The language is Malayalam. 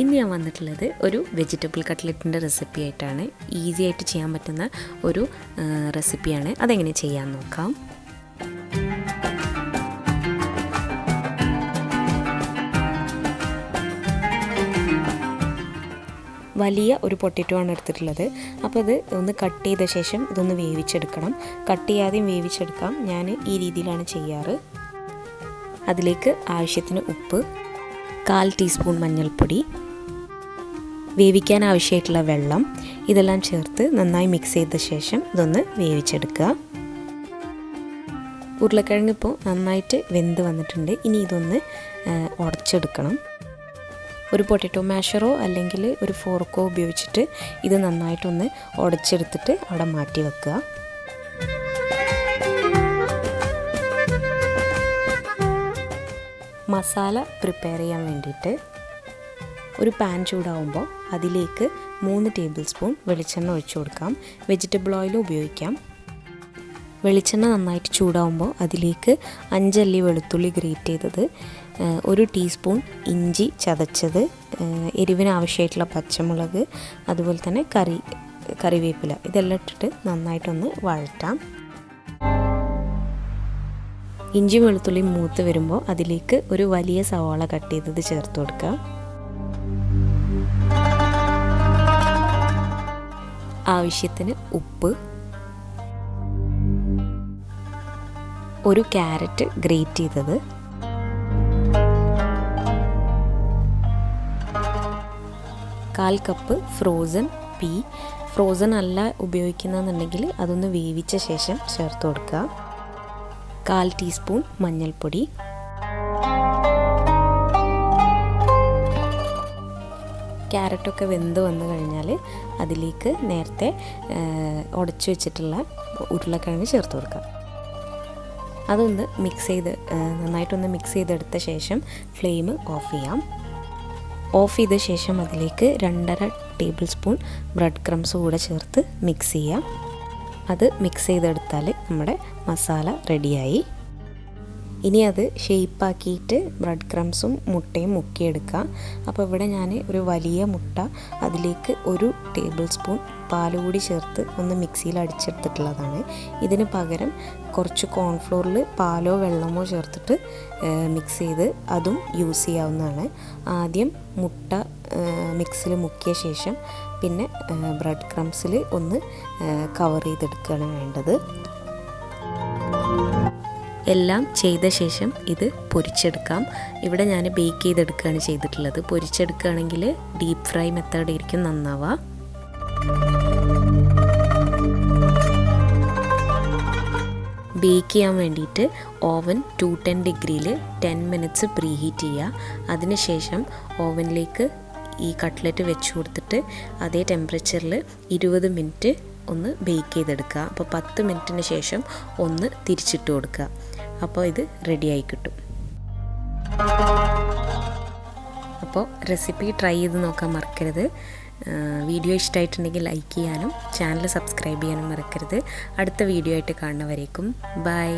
ഇന്ന് ഞാൻ വന്നിട്ടുള്ളത് ഒരു വെജിറ്റബിൾ കട്ട്ലറ്റിൻ്റെ റെസിപ്പി ആയിട്ടാണ്. ഈസി ആയിട്ട് ചെയ്യാൻ പറ്റുന്ന ഒരു റെസിപ്പിയാണ്. അതെങ്ങനെ ചെയ്യാൻ നോക്കാം. വലിയ ഒരു പൊട്ടറ്റോ ആണ് എടുത്തിട്ടുള്ളത്. അപ്പോൾ ഇത് ഒന്ന് കട്ട് ചെയ്ത ശേഷം ഇതൊന്ന് വേവിച്ചെടുക്കണം. കട്ട് ചെയ്യാതെയും വേവിച്ചെടുക്കാം. ഞാൻ ഈ രീതിയിലാണ് ചെയ്യാറ്. അതിലേക്ക് ആവശ്യത്തിന് ഉപ്പ്, 1/4 ടീസ്പൂൺ മഞ്ഞൾപ്പൊടി, വേവിക്കാൻ ആവശ്യമായിട്ടുള്ള വെള്ളം, ഇതെല്ലാം ചേർത്ത് നന്നായി മിക്സ് ചെയ്ത ശേഷം ഇതൊന്ന് വേവിച്ചെടുക്കുക. ഉരുളക്കിഴങ്ങ് ഇപ്പോൾ നന്നായിട്ട് വെന്ത് വന്നിട്ടുണ്ട്. ഇനി ഇതൊന്ന് ഉടച്ചെടുക്കണം. ഒരു പൊട്ടറ്റോ മാഷറോ അല്ലെങ്കിൽ ഒരു ഫോർക്കോ ഉപയോഗിച്ചിട്ട് ഇത് നന്നായിട്ടൊന്ന് ഉടച്ചെടുത്തിട്ട് അവിടെ മാറ്റി വെക്കുക. മസാല പ്രിപ്പയർ ചെയ്യാൻ വേണ്ടിയിട്ട് ഒരു പാൻ ചൂടാവുമ്പോൾ അതിലേക്ക് 3 ടേബിൾ സ്പൂൺ വെളിച്ചെണ്ണ ഒഴിച്ചു കൊടുക്കാം. വെജിറ്റബിൾ ഓയിൽ ഉപയോഗിക്കാം. വെളിച്ചെണ്ണ നന്നായിട്ട് ചൂടാവുമ്പോൾ അതിലേക്ക് 5 അല്ലി വെളുത്തുള്ളി ഗ്രേറ്റ് ചെയ്തത്, 1 ടീസ്പൂൺ ഇഞ്ചി ചതച്ചത്, എരിവിന് ആവശ്യമായിട്ടുള്ള പച്ചമുളക്, അതുപോലെ തന്നെ കറിവേപ്പില, ഇതെല്ലാം ഇട്ടിട്ട് നന്നായിട്ടൊന്ന് വഴറ്റാം. ഇഞ്ചി വെളുത്തുള്ളി മൂത്ത് വരുമ്പോൾ അതിലേക്ക് ഒരു വലിയ സവാള കട്ട് ചെയ്തത് ചേർത്ത് കൊടുക്കുക. ആവശ്യത്തിന് ഉപ്പ്, ഒരു ക്യാരറ്റ് ഗ്രേറ്റ് ചെയ്തത്, കാൽ കപ്പ് ഫ്രോസൺ പീ. ഫ്രോസൺ അല്ല ഉപയോഗിക്കുന്നതെന്നുണ്ടെങ്കിൽ അതൊന്ന് വേവിച്ച ശേഷം ചേർത്ത് കൊടുക്കുക. 1/4 ടീസ്പൂൺ മഞ്ഞൾപ്പൊടി, ക്യാരറ്റൊക്കെ വെന്ത് വന്നു കഴിഞ്ഞാൽ അതിലേക്ക് നേരത്തെ ഉടച്ചു വെച്ചിട്ടുള്ള ഉരുളക്കിഴങ്ങ് ചേർത്ത് കൊടുക്കുക. അതൊന്ന് നന്നായിട്ടൊന്ന് മിക്സ് ചെയ്തെടുത്ത ശേഷം ഫ്ലെയിം ഓഫ് ചെയ്യാം. ഓഫ് ചെയ്ത ശേഷം അതിലേക്ക് 2.5 ടേബിൾ സ്പൂൺ ബ്രെഡ് ക്രംസ് കൂടെ ചേർത്ത് മിക്സ് ചെയ്യാം. അത് മിക്സ് ചെയ്തെടുത്താൽ നമ്മുടെ മസാല റെഡിയായി. ഇനി അത് ഷേപ്പാക്കിയിട്ട് ബ്രെഡ് ക്രംസും മുട്ടയും മുക്കിയെടുക്കുക. അപ്പോൾ ഇവിടെ ഞാൻ ഒരു വലിയ മുട്ട, അതിലേക്ക് 1 ടേബിൾ സ്പൂൺ പാൽ കൂടി ചേർത്ത് ഒന്ന് മിക്സിയിൽ അടിച്ചെടുത്തിട്ടുള്ളതാണ്. ഇതിന് പകരം കുറച്ച് കോൺഫ്ലോറിൽ പാലോ വെള്ളമോ ചേർത്തിട്ട് മിക്സ് ചെയ്ത് അതും യൂസ് ചെയ്യാവുന്നതാണ്. ആദ്യം മുട്ട മിക്സിൽ മുക്കിയ ശേഷം പിന്നെ ബ്രെഡ് ക്രംസിൽ ഒന്ന് കവർ ചെയ്തെടുക്കുകയാണ് വേണ്ടത്. എല്ലാം ചെയ്ത ശേഷം ഇത് പൊരിച്ചെടുക്കാം. ഇവിടെ ഞാൻ ബേക്ക് ചെയ്തെടുക്കുകയാണ് ചെയ്തിട്ടുള്ളത്. പൊരിച്ചെടുക്കുകയാണെങ്കിൽ ഡീപ്പ് ഫ്രൈ മെത്തേഡ് ആയിരിക്കും നന്നാവുക. ബേക്ക് ചെയ്യാൻ വേണ്ടിയിട്ട് ഓവൻ 210 ഡിഗ്രിയിൽ 10 മിനിറ്റ്സ് പ്രീ ഹീറ്റ് ചെയ്യുക. അതിനുശേഷം ഓവനിലേക്ക് ഈ കട്ട്ലറ്റ് വെച്ച് കൊടുത്തിട്ട് അതേ ടെമ്പറേച്ചറിൽ 20 മിനിറ്റ് ഒന്ന് ബേക്ക് ചെയ്തെടുക്കുക. അപ്പോൾ 10 മിനിറ്റിന് ശേഷം ഒന്ന് തിരിച്ചിട്ട് കൊടുക്കുക. അപ്പോൾ ഇത് റെഡിയായി കിട്ടും. അപ്പോൾ റെസിപ്പി ട്രൈ ചെയ്ത് നോക്കാൻ മറക്കരുത്. വീഡിയോ ഇഷ്ടമായിട്ടുണ്ടെങ്കിൽ ലൈക്ക് ചെയ്യാനും ചാനൽ സബ്സ്ക്രൈബ് ചെയ്യാനും മറക്കരുത്. അടുത്ത വീഡിയോ ആയിട്ട് കാണുന്നവരേക്കും ബൈ.